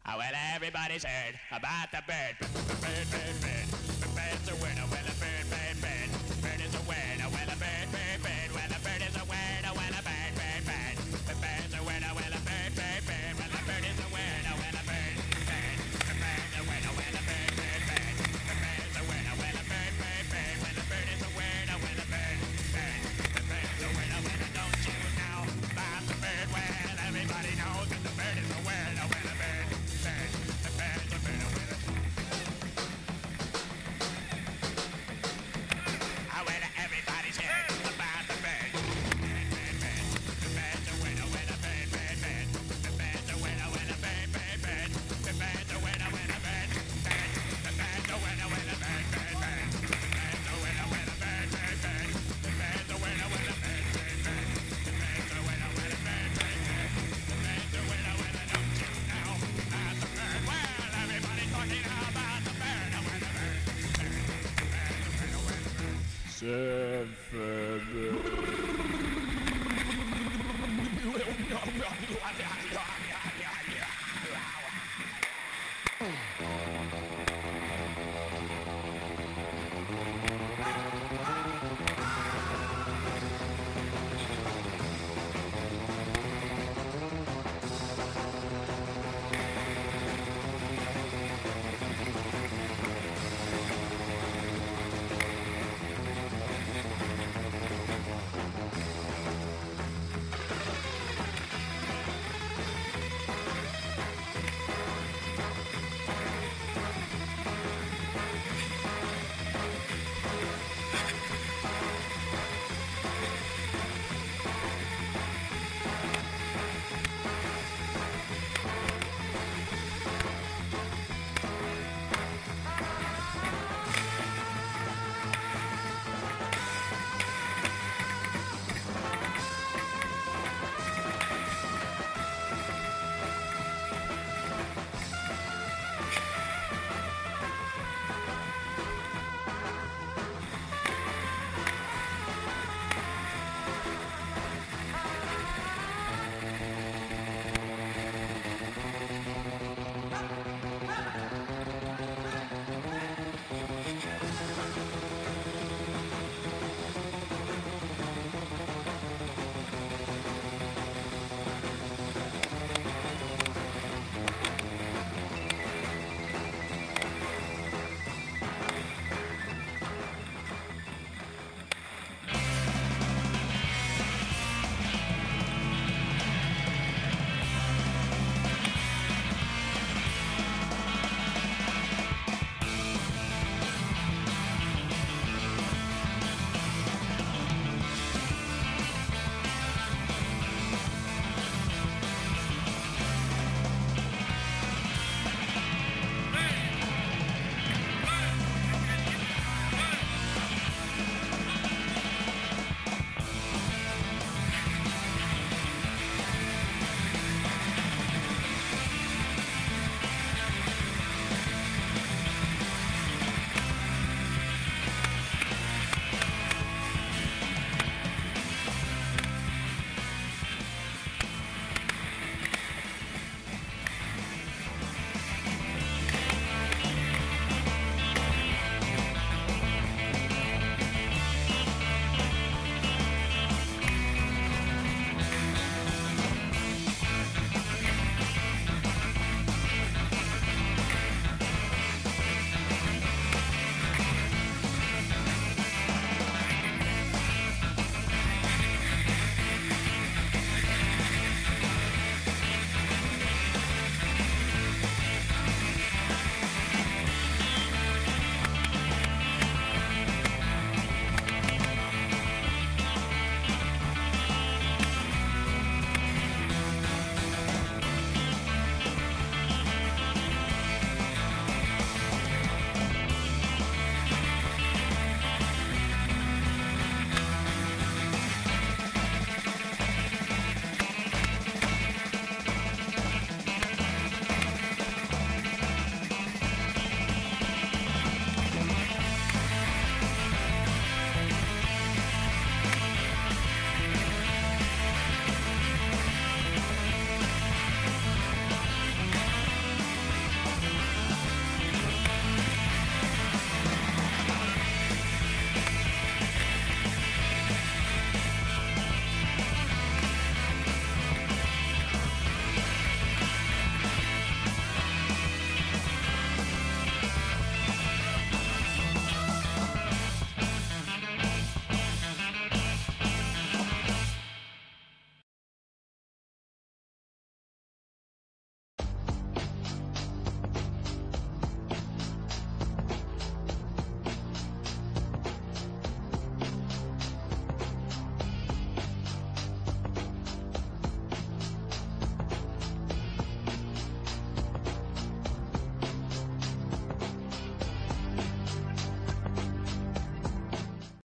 Oh, well, everybody's heard about the bird. Bird, bird, bird. The bird's a word. Oh, well, a bird, bird, bird. Bird is a word. Oh, well, a bird, bird, bird. Well, a bird is a word. Oh, well, a bird, bird, bird. The bird's a word. Oh, well, a bird, bird, bird. Well, a bird is a word. Oh, well, a bird, bird. The bird's a word. Oh, well, a bird, bird, bird. The bird's a word. Oh, well, a bird, bird, bird. Well, a bird is a word. Oh, well, a bird, bird. The bird's a word. Oh, well, don't you know about the bird? Well, everybody knows that the bird is a word. Oh, well, a bird, bird. The bird's a bird. Oh, well, oh, well, everybody's heard about the bird. Bird, bird, bird. The bird's a word. Oh, well, a bird, bird, bird. The bird's a word. Oh, well, a bird, bird, bird. The bird's a word. Oh, well, a bird, bird. The bird's a word. Oh, well, a bird, bird, bird. The bird's a word. Oh, well, a bird, bird, bird. The bird's a word. Oh, well, a bird, bird, bird. The bird's a word. Oh, well, a bird, bird, bird. The bird's a word. Oh, well, don't you know about the bird? Well, everybody's talking about the bird. Oh, well, a bird, bird. The bird's a word. Oh, well, a bird. Seven.